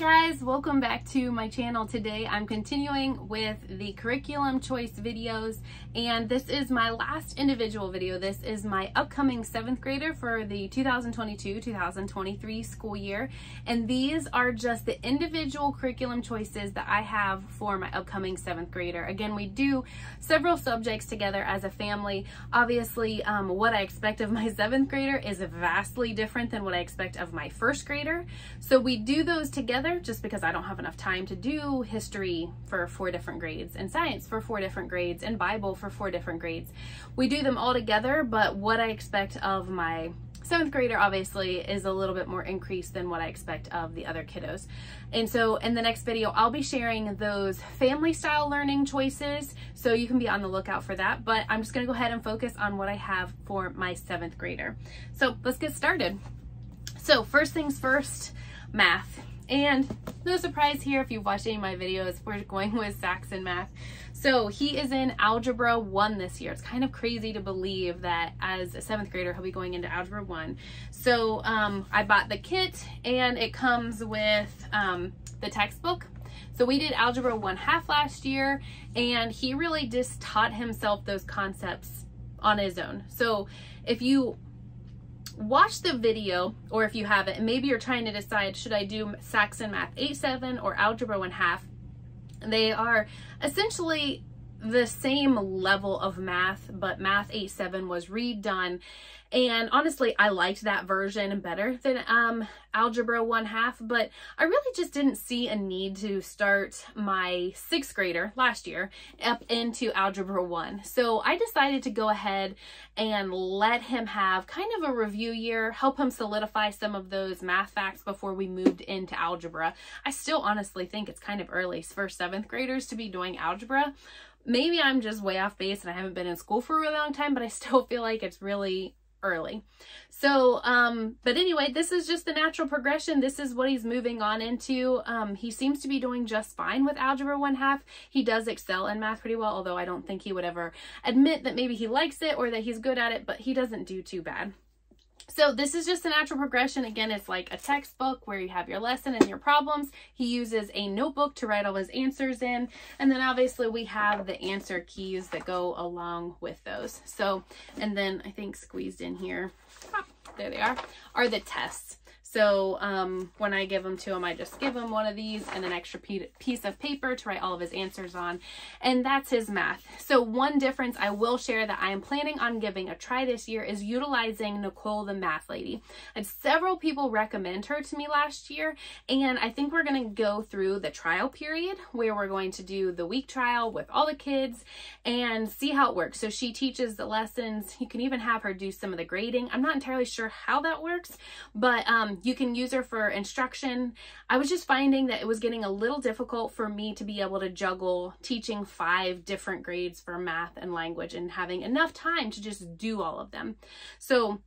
guys, welcome back to my channel. Today I'm continuing with the curriculum choice videos, and this is my last individual video. This is my upcoming 7th grader for the 2022-2023 school year, and these are just the individual curriculum choices that I have for my upcoming 7th grader. Again, we do several subjects together as a family. Obviously, what I expect of my 7th grader is vastly different than what I expect of my 1st grader, so we do those together just because I don't have enough time to do history for 4 different grades and science for 4 different grades and Bible for 4 different grades. We do them all together, but what I expect of my 7th grader obviously is a little bit more increased than what I expect of the other kiddos. And so in the next video, I'll be sharing those family style learning choices, so you can be on the lookout for that. But I'm just gonna go ahead and focus on what I have for my 7th grader. So let's get started. So first things first, math. And no surprise here, if you've watched any of my videos, we're going with Saxon math. So he is in Algebra 1 this year. It's kind of crazy to believe that as a 7th grader, he'll be going into Algebra 1. So I bought the kit, and it comes with the textbook. So we did Algebra 1/2 last year, and he really just taught himself those concepts on his own. So if you watch the video, or if you haven't, and maybe you're trying to decide, should I do Saxon Math 8-7 or Algebra 1/2? They are essentially the same level of math, but Math 8-7 was redone. And honestly, I liked that version better than Algebra 1/2, but I really just didn't see a need to start my 6th grader last year up into Algebra 1. So I decided to go ahead and let him have kind of a review year, help him solidify some of those math facts before we moved into algebra. I still honestly think it's kind of early for 7th graders to be doing algebra. Maybe I'm just way off base and I haven't been in school for a really long time, but I still feel like it's really early. So, but anyway, this is just the natural progression. This is what he's moving on into. He seems to be doing just fine with Algebra 1/2. He does excel in math pretty well, although I don't think he would ever admit that maybe he likes it or that he's good at it, but he doesn't do too bad. So this is just a natural progression. Again, it's like a textbook where you have your lesson and your problems. He uses a notebook to write all his answers in. And then obviously we have the answer keys that go along with those. So, and then I think squeezed in here, there they are the tests. So when I give them to him, I just give him one of these and an extra piece of paper to write all of his answers on. And that's his math. So one difference I will share that I am planning on giving a try this year is utilizing Nicole the Math Lady. And several people recommend her to me last year. And I think we're going to go through the trial period where we're going to do the week trial with all the kids and see how it works. So she teaches the lessons. You can even have her do some of the grading. I'm not entirely sure how that works, but you can use her for instruction. I was just finding that it was getting a little difficult for me to be able to juggle teaching 5 different grades for math and language and having enough time to just do all of them. So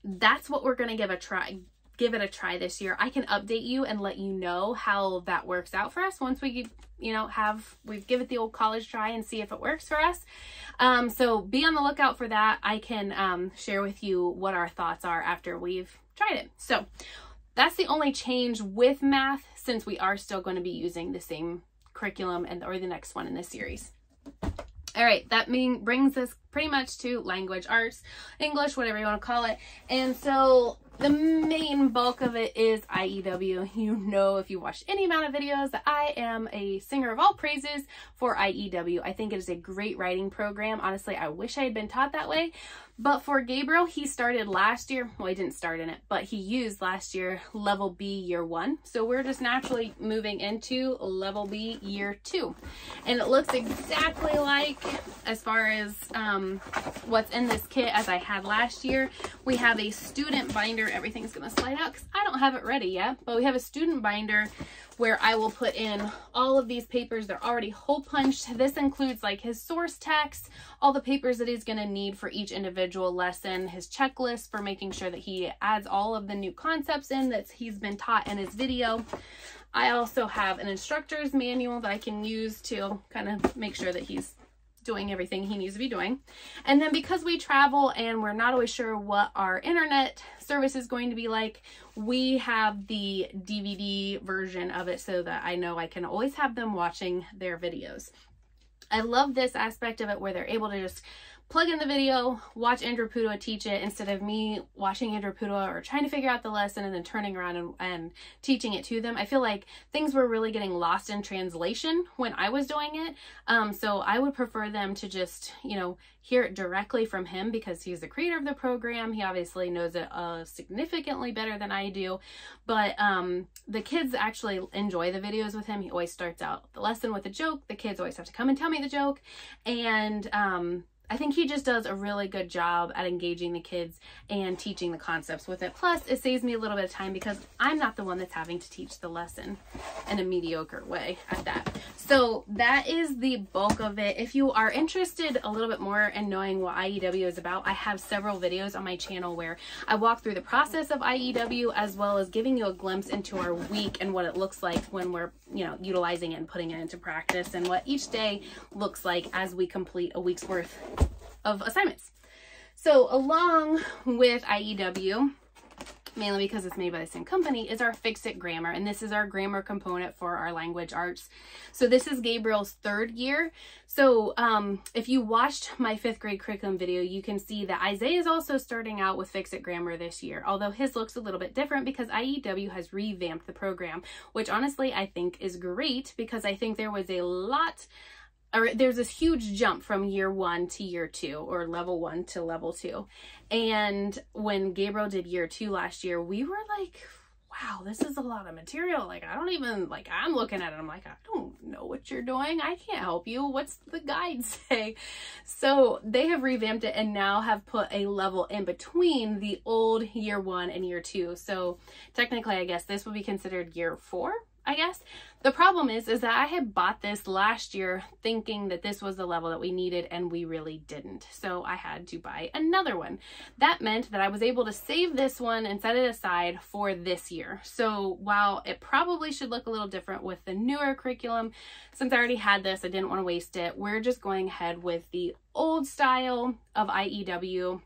that's what we're going to give it a try this year. I can update you and let you know how that works out for us once we we've give it the old college try and see if it works for us. So be on the lookout for that. I can share with you what our thoughts are after we've tried it. So that's the only change with math, since we are still going to be using the same curriculum or the next one in this series. All right, that brings us pretty much to language arts, English, whatever you want to call it. And so the main bulk of it is IEW. You know, if you watched any amount of videos, that I am a singer of all praises for IEW. I think it is a great writing program. Honestly, I wish I had been taught that way. But for Gabriel, he started last year. Well, he didn't start in it, but he used last year Level B Year 1. So we're just naturally moving into Level B Year 2. And it looks exactly like, as far as what's in this kit as I had last year. We have a student binder. Everything's going to slide out because I don't have it ready yet. But we have a student binder where I will put in all of these papers. They're already hole punched. This includes like his source text, all the papers that he's going to need for each individual lesson, his checklist for making sure that he adds all of the new concepts in that he's been taught in his video. I also have an instructor's manual that I can use to kind of make sure that he's doing everything he needs to be doing. And then because we travel and we're not always sure what our internet service is going to be like, we have the DVD version of it so that I know I can always have them watching their videos. I love this aspect of it where they're able to just plug in the video, watch Andrew Pudewa teach it instead of me watching Andrew Pudewa or trying to figure out the lesson and then turning around and teaching it to them. I feel like things were really getting lost in translation when I was doing it. So I would prefer them to just, you know, hear it directly from him because he's the creator of the program. He obviously knows it significantly better than I do. But the kids actually enjoy the videos with him. He always starts out the lesson with a joke. The kids always have to come and tell me the joke. And I think he just does a really good job at engaging the kids and teaching the concepts with it. Plus, it saves me a little bit of time because I'm not the one that's having to teach the lesson in a mediocre way at that. So that is the bulk of it. If you are interested a little bit more in knowing what IEW is about, I have several videos on my channel where I walk through the process of IEW as well as giving you a glimpse into our week and what it looks like when we're, you know, utilizing it and putting it into practice and what each day looks like as we complete a week's worth of assignments. So along with IEW, mainly because it's made by the same company, is our Fix-It Grammar, and this is our grammar component for our language arts. So this is Gabriel's 3rd year. So if you watched my 5th grade curriculum video, you can see that Isaiah is also starting out with Fix-It Grammar this year, although his looks a little bit different because IEW has revamped the program, which honestly I think is great because I think there was a lot there's this huge jump from year 1 to year 2 or level 1 to level 2. And when Gabriel did year 2 last year, we were like, wow, this is a lot of material. Like, I don't even, like, I'm looking at it. I'm like, I don't know what you're doing. I can't help you. What's the guide say? So they have revamped it and now have put a level in between the old year 1 and year 2. So technically, I guess this would be considered year 4. I guess. The problem is that I had bought this last year thinking that this was the level that we needed and we really didn't. So I had to buy another one. That meant that I was able to save this one and set it aside for this year. So while it probably should look a little different with the newer curriculum, since I already had this, I didn't want to waste it. We're just going ahead with the old style of IEW.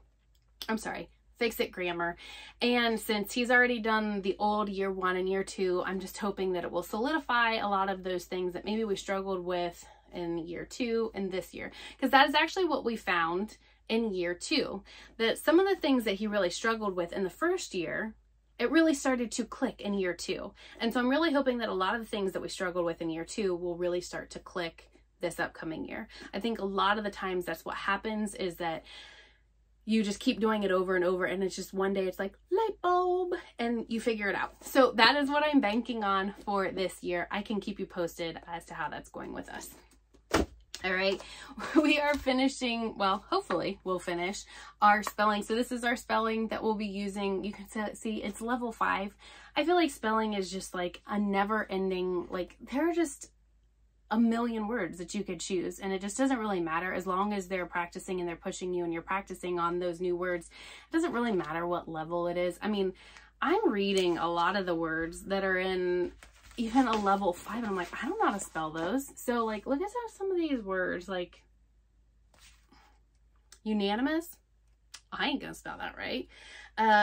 I'm sorry. Fix-It Grammar. And since he's already done the old year 1 and year 2, I'm just hoping that it will solidify a lot of those things that maybe we struggled with in year 2 and this year. Because that is actually what we found in year 2. That some of the things that he really struggled with in the first year, it really started to click in year 2. And so I'm really hoping that a lot of the things that we struggled with in year 2 will really start to click this upcoming year. I think a lot of the times that's what happens is that you just keep doing it over and over and it's just one day it's like light bulb and you figure it out. So that is what I'm banking on for this year. I can keep you posted as to how that's going with us. All right, we are finishing, well, hopefully we'll finish our spelling. So this is our spelling that we'll be using. You can see it's level 5. I feel like spelling is just like a never ending, like there are just a million words that you could choose and it just doesn't really matter as long as they're practicing and they're pushing you and you're practicing on those new words. It doesn't really matter what level it is. I mean, I'm reading a lot of the words that are in even a level 5 and I'm like, I don't know how to spell those. So like, look at some of these words, like unanimous. I ain't gonna spell that right.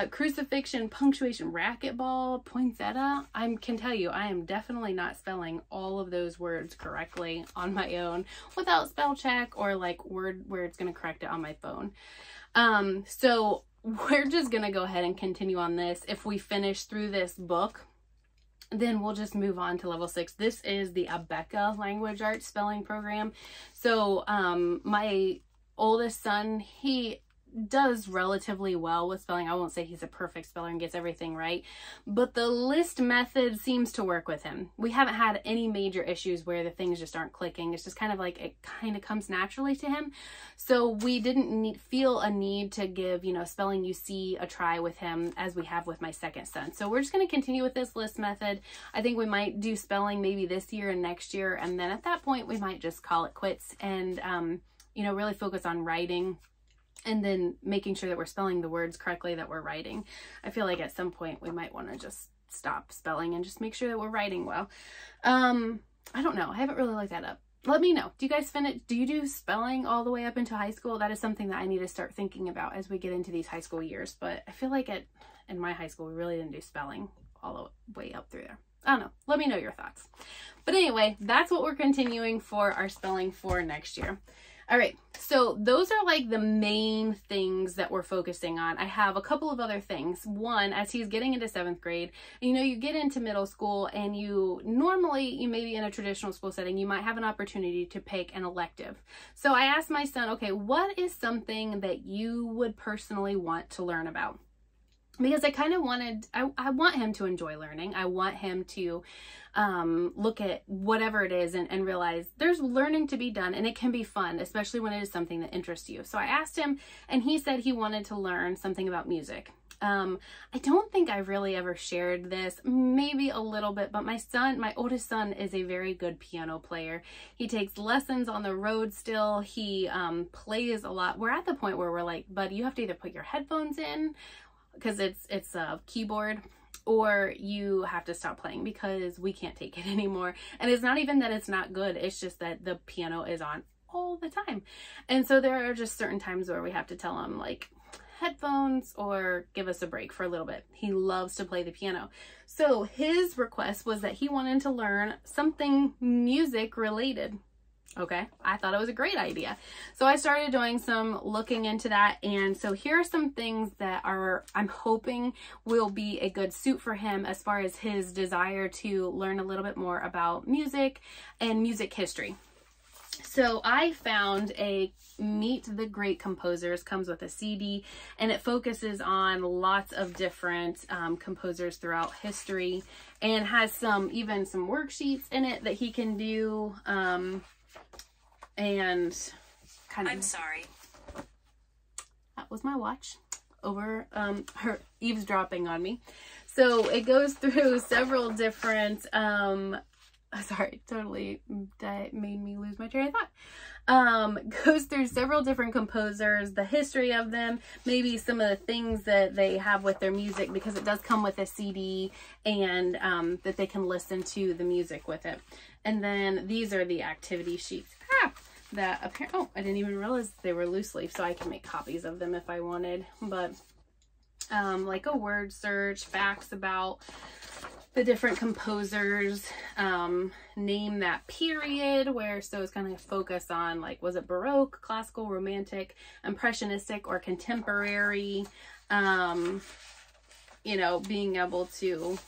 Crucifixion, punctuation, racquetball, poinsettia. I can tell you, I am definitely not spelling all of those words correctly on my own without spell check or like word where it's going to correct it on my phone. So we're just going to go ahead and continue on this. If we finish through this book, then we'll just move on to level 6. This is the Abeka Language Arts Spelling Program. So my oldest son, he does relatively well with spelling. I won't say he's a perfect speller and gets everything right, but the list method seems to work with him. We haven't had any major issues where the things just aren't clicking. It's just kind of like it kind of comes naturally to him. So we didn't feel a need to give, you know, spelling UC a try with him as we have with my second son. So we're just going to continue with this list method. I think we might do spelling maybe this year and next year, and then at that point we might just call it quits and you know, really focus on writing and then making sure that we're spelling the words correctly that we're writing. I feel like at some point we might want to just stop spelling and just make sure that we're writing well. I don't know. I haven't really looked that up. let me know. Do you guys do you do spelling all the way up into high school? That is something that I need to start thinking about as we get into these high school years. But I feel like in my high school, we really didn't do spelling all the way up through there. I don't know. Let me know your thoughts. But anyway, that's what we're continuing for our spelling for next year. All right, so those are like the main things that we're focusing on. I have a couple of other things. One, as he's getting into 7th grade, you know, you get into middle school and you maybe in a traditional school setting, you might have an opportunity to pick an elective. So I asked my son, okay, what is something that you would personally want to learn about? Because I kind of I want him to enjoy learning. I want him to look at whatever it is and realize there's learning to be done, and it can be fun, especially when it is something that interests you. So I asked him, and he said he wanted to learn something about music. I don't think I really ever shared this, maybe a little bit, but my oldest son is a very good piano player. He takes lessons on the road still. He plays a lot. We're at the point where we're like, bud, you have to either put your headphones in, because it's a keyboard, or you have to stop playing because we can't take it anymore. And it's not even that it's not good, it's just that the piano is on all the time. And so there are just certain times where we have to tell him, like, headphones or give us a break for a little bit. He loves to play the piano. So his request was that he wanted to learn something music related. Okay, I thought it was a great idea. So I started doing some looking into that. And so here are some things that I'm hoping will be a good suit for him as far as his desire to learn a little bit more about music and music history. So I found a Meet the Great Composers, comes with a CD, and it focuses on lots of different composers throughout history, and has even some worksheets in it that he can do. And kind of, I'm sorry. That was my watch over her eavesdropping on me. So it goes through several different sorry, totally that made me lose my train of thought. Goes through several different composers, the history of them, maybe some of the things that they have with their music, because it does come with a CD, and that they can listen to the music with it. And then these are the activity sheets. That apparently, oh, I didn't even realize they were loose leaf, so I can make copies of them if I wanted. But like a word search, facts about the different composers, name that period, so it's kind of focus on, like, was it Baroque, classical, romantic, impressionistic, or contemporary, you know, being able to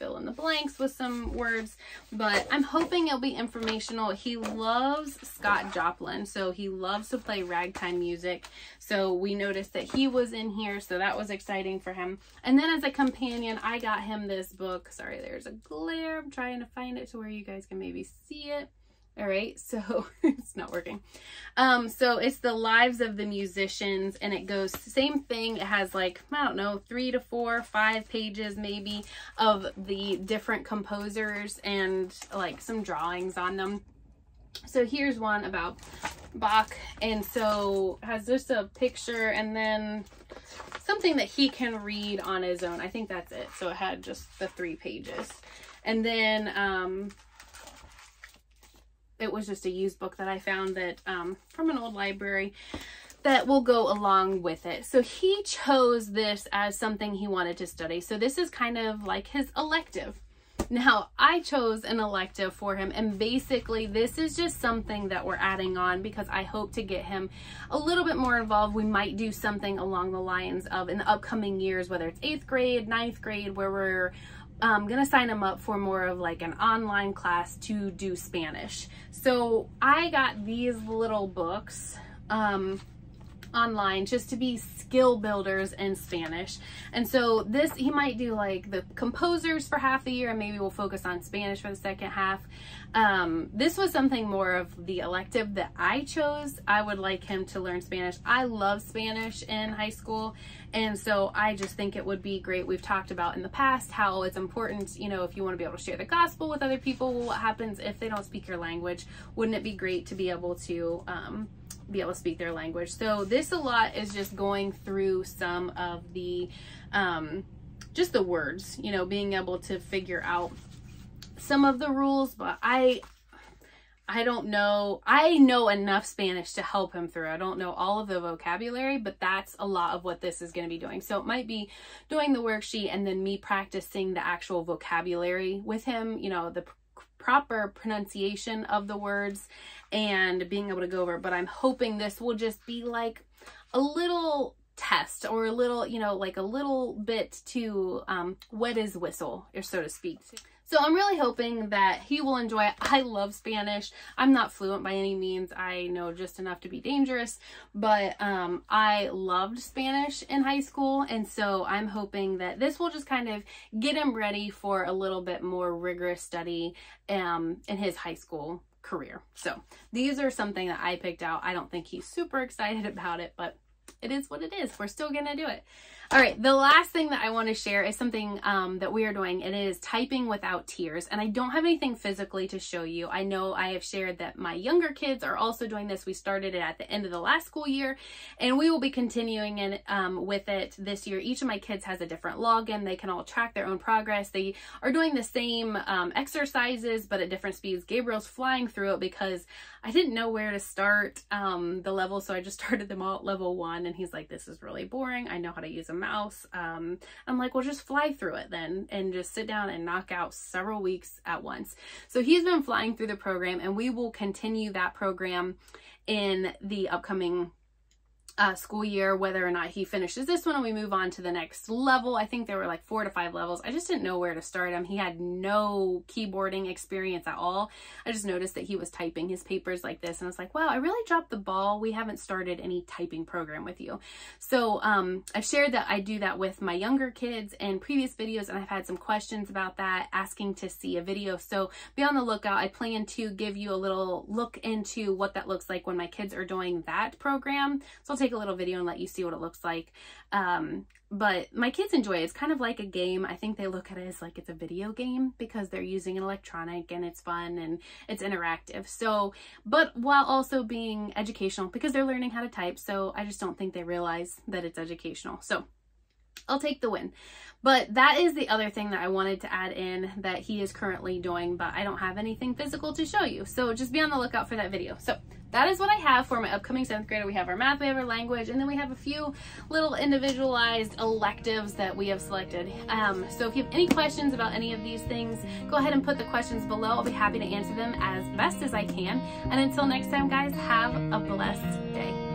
fill in the blanks with some words. But I'm hoping it'll be informational. He loves Scott Joplin, so he loves to play ragtime music. So we noticed that he was in here, so that was exciting for him. And then as a companion, I got him this book. Sorry, there's a glare. I'm trying to find it to where you guys can maybe see it. All right, so it's not working. So it's the lives of the musicians, and it goes same thing. It has, like, I don't know, 3 to 4, 5 pages maybe of the different composers and like some drawings on them. So here's one about Bach, and so has just a picture and then something that he can read on his own. I think that's it. So it had just the 3 pages, and then it was just a used book that I found that from an old library that will go along with it. So he chose this as something he wanted to study. So this is kind of like his elective. Now, I chose an elective for him, and basically this is just something that we're adding on because I hope to get him a little bit more involved. We might do something along the lines of, in the upcoming years, whether it's 8th grade, 9th grade, where we're gonna sign him up for more of like an online class to do Spanish. So I got these little books online just to be skill builders in Spanish. And so this, he might do like the composers for half the year, and maybe we'll focus on Spanish for the second half. This was something more of the elective that I chose. I would like him to learn Spanish. I love Spanish in high school, and so I just think it would be great. We've talked about in the past how it's important, you know, if you want to be able to share the gospel with other people, well, what happens if they don't speak your language? Wouldn't it be great to be able to speak their language? So this a lot is just going through some of the just the words, you know, being able to figure out some of the rules. But I I don't know. I know enough Spanish to help him through. I don't know all of the vocabulary, but that's a lot of what this is going to be doing. So it might be doing the worksheet and then me practicing the actual vocabulary with him, you know, the proper pronunciation of the words and being able to go over it. But I'm hoping this will just be like a little test or a little, you know, like a little bit to wet his whistle, or so to speak. So I'm really hoping that he will enjoy it. I love Spanish. I'm not fluent by any means. I know just enough to be dangerous, but I loved Spanish in high school. And so I'm hoping that this will just kind of get him ready for a little bit more rigorous study in his high school career. So these are something that I picked out. I don't think he's super excited about it, but it is what it is. We're still going to do it. All right, the last thing that I want to share is something that we are doing. It is typing without tears, and I don't have anything physically to show you. I know I have shared that my younger kids are also doing this. We started it at the end of the last school year, and we will be continuing in, with it this year. Each of my kids has a different login. They can all track their own progress. They are doing the same exercises, but at different speeds. Gabriel's flying through it because I didn't know where to start the level, so I just started them all at level 1, and he's like, this is really boring. I know how to use a mouse. I'm like, well, just fly through it then and just sit down and knock out several weeks at once. So he's been flying through the program, and we will continue that program in the upcoming school year, whether or not he finishes this one and we move on to the next level. I think there were like 4 to 5 levels. I just didn't know where to start him. He had no keyboarding experience at all. I just noticed that he was typing his papers like this, and I was like, wow, I really dropped the ball. We haven't started any typing program with you. So I've shared that I do that with my younger kids in previous videos, and I've had some questions about that, asking to see a video. So be on the lookout. I plan to give you a little look into what that looks like when my kids are doing that program. So I'll take a little video and let you see what it looks like. But my kids enjoy it. It's kind of like a game. I think they look at it as like it's a video game because they're using an electronic and it's fun and it's interactive. So, but while also being educational because they're learning how to type. So I just don't think they realize that it's educational. So I'll take the win. But that is the other thing that I wanted to add in that he is currently doing, but I don't have anything physical to show you. So just be on the lookout for that video. So that is what I have for my upcoming 7th grader. We have our math, we have our language, and then we have a few little individualized electives that we have selected. So if you have any questions about any of these things, go ahead and put the questions below. I'll be happy to answer them as best as I can. And until next time, guys, have a blessed day.